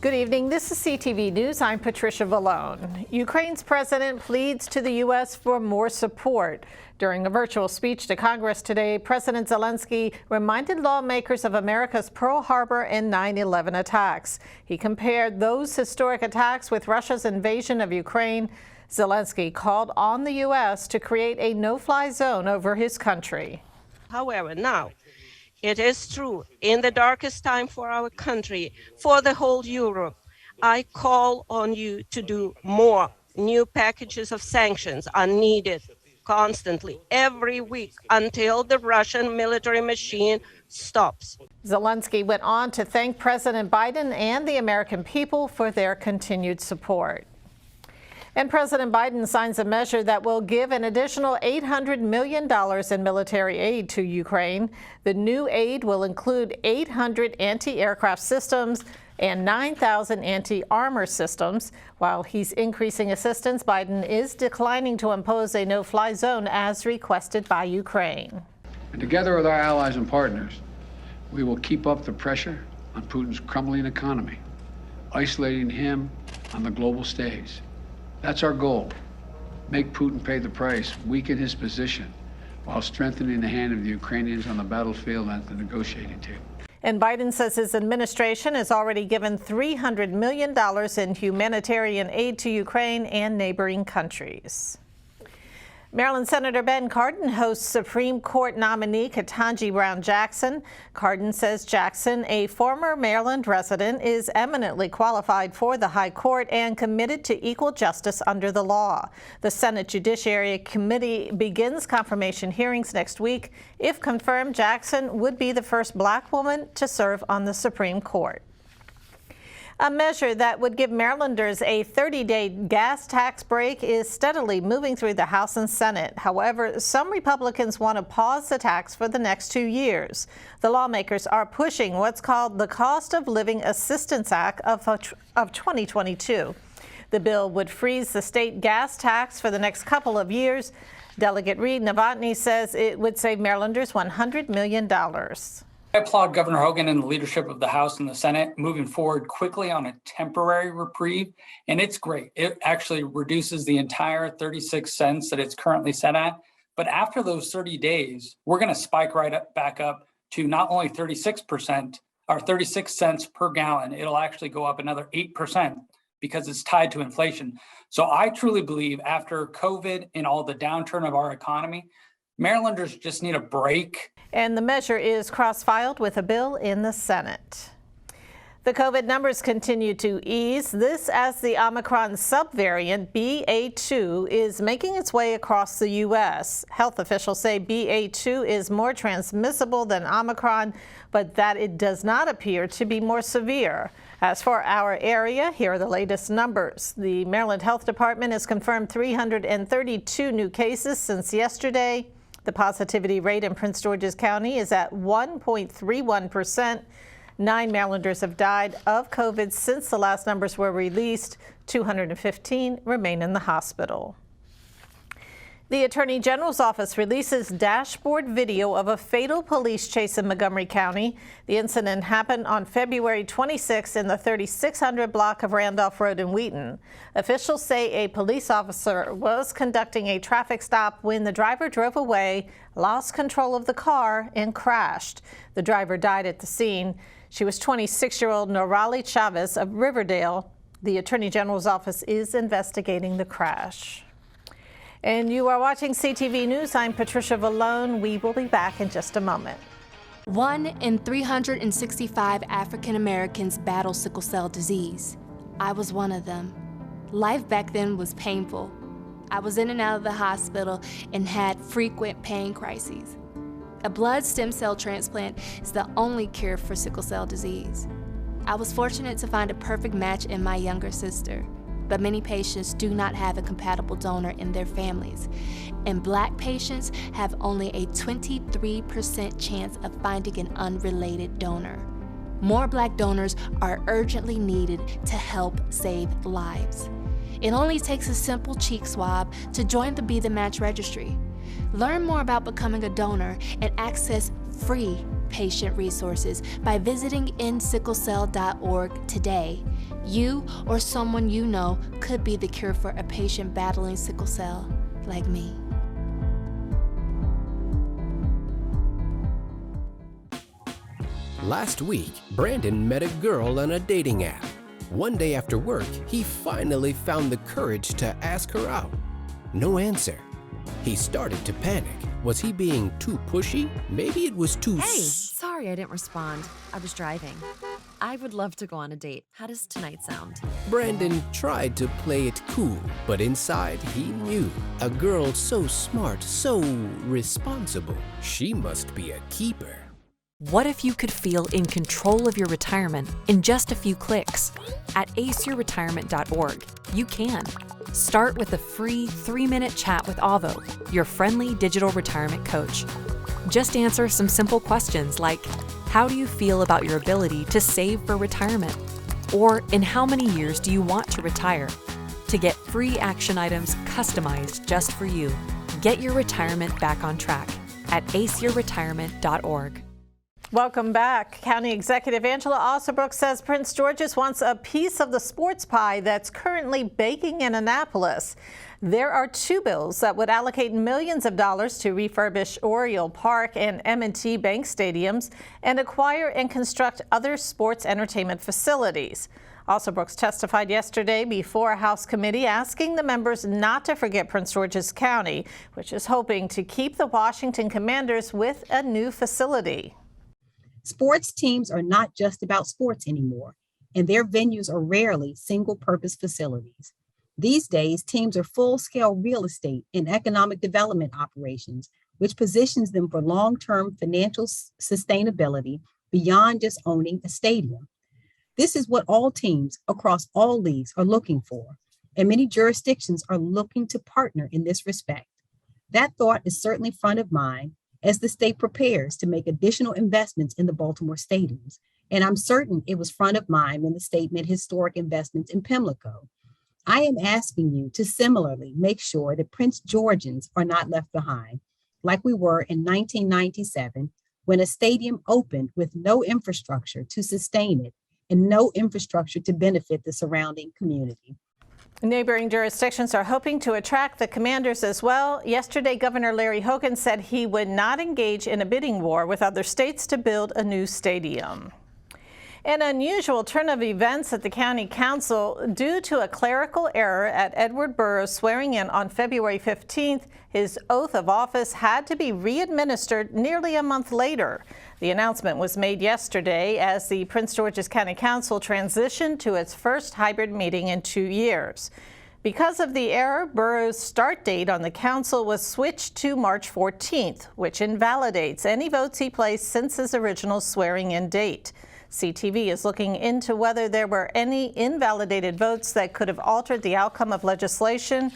Good evening. This is CTV News. I'm Patricia Vallone. Ukraine's president pleads to the U.S. for more support. During a virtual speech to Congress today, President Zelensky reminded lawmakers of America's Pearl Harbor and 9/11 attacks. He compared those historic attacks with Russia's invasion of Ukraine. Zelensky called on the U.S. to create a no-fly zone over his country. However, now, it is true, in the darkest time for our country, for the whole Europe, I call on you to do more. New packages of sanctions are needed constantly, every week, until the Russian military machine stops. Zelensky went on to thank President Biden and the American people for their continued support. And President Biden signs a measure that will give an additional $800 million in military aid to Ukraine. The new aid will include 800 anti-aircraft systems and 9,000 anti-armor systems. While he's increasing assistance, Biden is declining to impose a no-fly zone as requested by Ukraine. And together with our allies and partners, we will keep up the pressure on Putin's crumbling economy, isolating him on the global stage. That's our goal. Make Putin pay the price, weaken his position, while strengthening the hand of the Ukrainians on the battlefield and at the negotiating table. And Biden says his administration has already given $300 million in humanitarian aid to Ukraine and neighboring countries. Maryland Senator Ben Cardin hosts Supreme Court nominee Ketanji Brown Jackson. Cardin says Jackson, a former Maryland resident, is eminently qualified for the High Court and committed to equal justice under the law. The Senate Judiciary Committee begins confirmation hearings next week. If confirmed, Jackson would be the first black woman to serve on the Supreme Court. A measure that would give Marylanders a 30-day gas tax break is steadily moving through the House and Senate. However, some Republicans want to pause the tax for the next 2 years. The lawmakers are pushing what's called the Cost of Living Assistance Act of 2022. The bill would freeze the state gas tax for the next couple of years. Delegate Reed Novotny says it would save Marylanders $100 million. I applaud Governor Hogan and the leadership of the House and the Senate moving forward quickly on a temporary reprieve, and it's great. It actually reduces the entire 36 cents that it's currently set at. But after those 30 days, we're going to spike back up to not only 36% or 36 cents per gallon, it'll actually go up another 8% because it's tied to inflation. So I truly believe after COVID and all the downturn of our economy, Marylanders just need a break. And the measure is cross-filed with a bill in the Senate. The COVID numbers continue to ease. This as the Omicron subvariant BA2 is making its way across the U.S. Health officials say BA2 is more transmissible than Omicron, but that it does not appear to be more severe. As for our area, here are the latest numbers. The Maryland Health Department has confirmed 332 new cases since yesterday. The positivity rate in Prince George's County is at 1.31%. 9 Marylanders have died of COVID since the last numbers were released. 215 remain in the hospital. The Attorney General's office releases dashboard video of a fatal police chase in Montgomery County. The incident happened on February 26 in the 3600 block of Randolph Road in Wheaton. Officials say a police officer was conducting a traffic stop when the driver drove away, lost control of the car, and crashed. The driver died at the scene. She was 26-year-old Norali Chavez of Riverdale. The Attorney General's office is investigating the crash. And you are watching CTV News. I'm Patricia Vallone. We will be back in just a moment. 1 in 365 African Americans battle sickle cell disease. I was one of them. Life back then was painful. I was in and out of the hospital and had frequent pain crises. A blood stem cell transplant is the only cure for sickle cell disease. I was fortunate to find a perfect match in my younger sister. But many patients do not have a compatible donor in their families. And Black patients have only a 23% chance of finding an unrelated donor. More Black donors are urgently needed to help save lives. It only takes a simple cheek swab to join the Be the Match registry. Learn more about becoming a donor and access free patient resources by visiting endsicklecell.org today. You or someone you know could be the cure for a patient battling sickle cell, like me. Last week, Brandon met a girl on a dating app. One day after work, he finally found the courage to ask her out. No answer. He started to panic. Was he being too pushy? Maybe it was too Sorry I didn't respond. I was driving. I would love to go on a date. How does tonight sound? Brandon tried to play it cool, but inside he knew. A girl so smart, so responsible, she must be a keeper. What if you could feel in control of your retirement in just a few clicks? At aceyourretirement.org, you can. Start with a free 3-minute chat with Avo, your friendly digital retirement coach. Just answer some simple questions like, how do you feel about your ability to save for retirement? Or in how many years do you want to retire? To get free action items customized just for you, get your retirement back on track at aceyourretirement.org. Welcome back. County Executive Angela Alsobrooks says Prince George's wants a piece of the sports pie that's currently baking in Annapolis. There are 2 bills that would allocate millions of dollars to refurbish Oriole Park and M&T Bank stadiums and acquire and construct other sports entertainment facilities. Alsobrooks testified yesterday before a House committee asking the members not to forget Prince George's County, which is hoping to keep the Washington Commanders with a new facility. Sports teams are not just about sports anymore, and their venues are rarely single-purpose facilities. These days, teams are full-scale real estate and economic development operations, which positions them for long-term financial sustainability beyond just owning a stadium. This is what all teams across all leagues are looking for, and many jurisdictions are looking to partner in this respect. That thought is certainly front of mind as the state prepares to make additional investments in the Baltimore stadiums. And I'm certain it was front of mind when the state made historic investments in Pimlico. I am asking you to similarly make sure that Prince Georgians are not left behind, like we were in 1997, when a stadium opened with no infrastructure to sustain it and no infrastructure to benefit the surrounding community. Neighboring jurisdictions are hoping to attract the Commanders as well. Yesterday, Governor Larry Hogan said he would not engage in a bidding war with other states to build a new stadium. An unusual turn of events at the County Council due to a clerical error at Edward Burroughs swearing in on February 15th. His oath of office had to be re-administered nearly a month later. The announcement was made yesterday as the Prince George's County Council transitioned to its first hybrid meeting in 2 years. Because of the error, Burroughs' start date on the council was switched to March 14th, which invalidates any votes he placed since his original swearing-in date. CTV is looking into whether there were any invalidated votes that could have altered the outcome of legislation.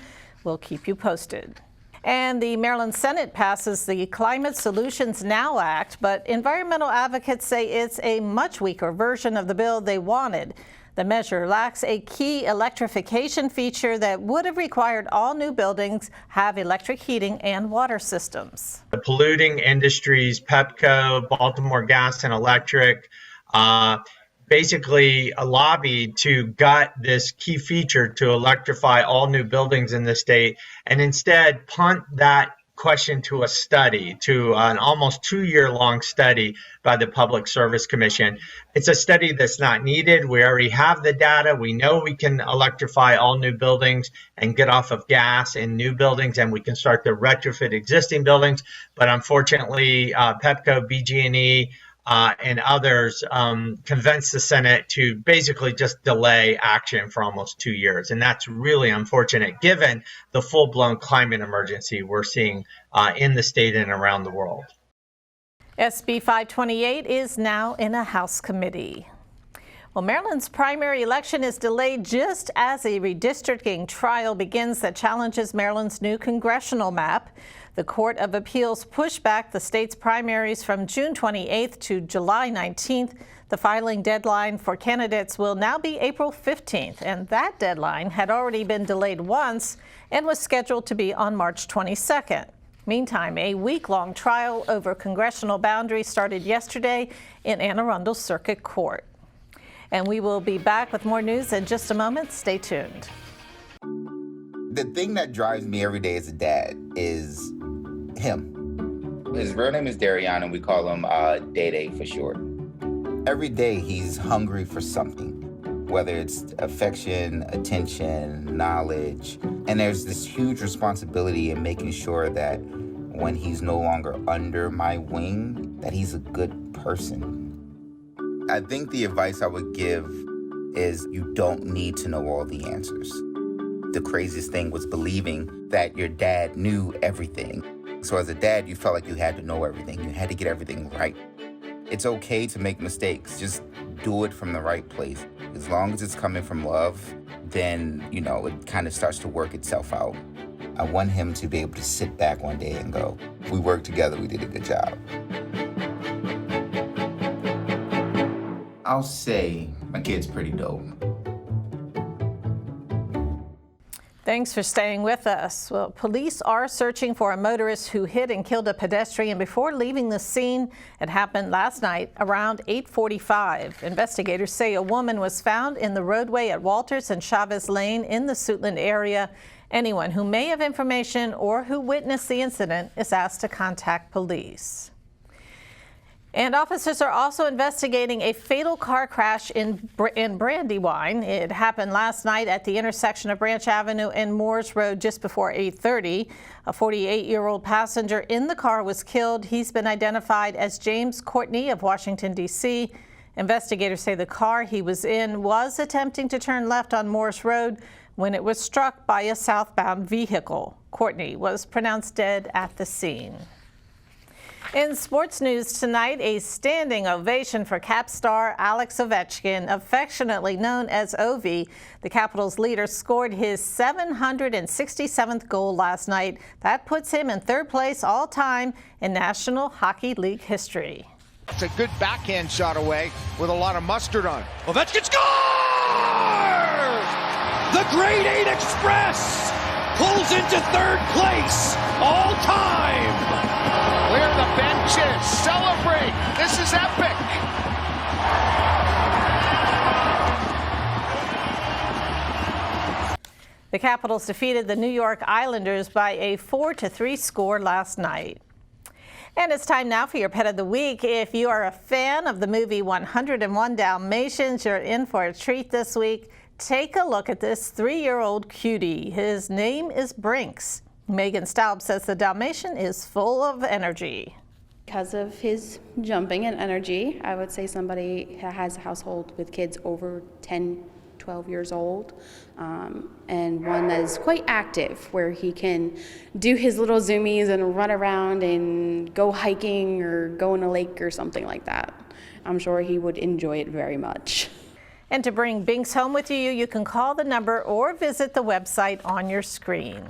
We'll keep you posted. And the Maryland Senate passes the Climate Solutions Now Act, but environmental advocates say it's a much weaker version of the bill they wanted. The measure lacks a key electrification feature that would have required all new buildings have electric heating and water systems. The polluting industries, Pepco, Baltimore Gas and Electric, basically lobbied to gut this key feature to electrify all new buildings in the state and instead punt that question to a study, to an almost 2-year-long study by the Public Service Commission. It's a study that's not needed. We already have the data. We know we can electrify all new buildings and get off of gas in new buildings, and we can start to retrofit existing buildings. But unfortunately, Pepco, BG&E, and others convinced the Senate to basically just delay action for almost 2 years. And that's really unfortunate given the full-blown climate emergency we're seeing in the state and around the world. SB 528 is now in a House committee. Well, Maryland's primary election is delayed just as a redistricting trial begins that challenges Maryland's new congressional map. The Court of Appeals pushed back the state's primaries from June 28th to July 19th. The filing deadline for candidates will now be April 15th, and that deadline had already been delayed once and was scheduled to be on March 22nd. Meantime, a week-long trial over congressional boundaries started yesterday in Anne Arundel Circuit Court. And we will be back with more news in just a moment. Stay tuned. The thing that drives me every day as a dad is him. His real name is Darion, and we call him Day for short. Every day he's hungry for something, whether it's affection, attention, knowledge. And there's this huge responsibility in making sure that when he's no longer under my wing, that he's a good person. I think the advice I would give is you don't need to know all the answers. The craziest thing was believing that your dad knew everything. So as a dad, you felt like you had to know everything. You had to get everything right. It's okay to make mistakes. Just do it from the right place. As long as it's coming from love, then, it kind of starts to work itself out. I want him to be able to sit back one day and go, we worked together, we did a good job. I'll say my kid's pretty dope. Thanks for staying with us. Well, police are searching for a motorist who hit and killed a pedestrian before leaving the scene. It happened last night around 8:45. Investigators say a woman was found in the roadway at Walters and Chavez Lane in the Suitland area. Anyone who may have information or who witnessed the incident is asked to contact police. And officers are also investigating a fatal car crash in Brandywine. It happened last night at the intersection of Branch Avenue and Moores Road just before 8:30. A 48-year-old passenger in the car was killed. He's been identified as James Courtney of Washington, D.C. Investigators say the car he was in was attempting to turn left on Moores Road when it was struck by a southbound vehicle. Courtney was pronounced dead at the scene. In sports news tonight, a standing ovation for Cap star Alex Ovechkin, affectionately known as Ovi. The Capitals leader scored his 767th goal last night. That puts him in third place all time in National Hockey League history. It's a good backhand shot away with a lot of mustard on it. Ovechkin scores! The Grade 8 Express pulls into third place all time. Clear the benches, celebrate. This is epic. The Capitals defeated the New York Islanders by a 4-3 score last night. And it's time now for your Pet of the Week. If you are a fan of the movie 101 Dalmatians, you're in for a treat this week. Take a look at this 3-year-old cutie. His name is Brinks. Megan Staub says the Dalmatian is full of energy. Because of his jumping and energy, I would say somebody has a household with kids over 10, 12 years old, and one that is quite active, where he can do his little zoomies and run around and go hiking or go in a lake or something like that. I'm sure he would enjoy it very much. And to bring Binks home with you, you can call the number or visit the website on your screen.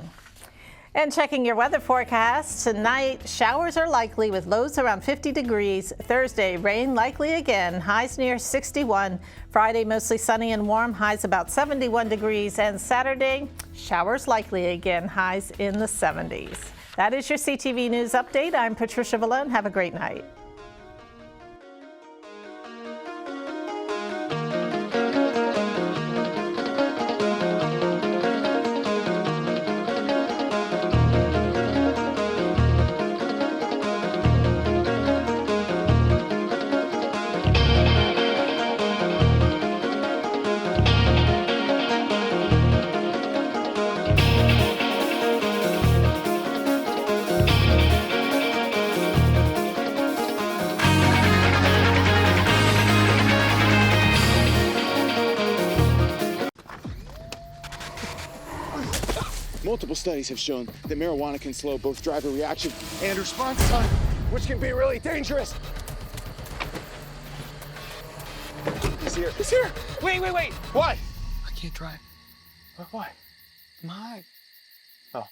And checking your weather forecast, tonight showers are likely with lows around 50 degrees. Thursday, rain likely again, highs near 61. Friday, mostly sunny and warm, highs about 71 degrees. And Saturday, showers likely again, highs in the 70s. That is your CTV News Update. I'm Patricia Vallone. Have a great night. Multiple studies have shown that marijuana can slow both driver reaction and response time, which can be really dangerous. He's here. He's here. Wait. What? I can't drive. Why? My. Oh.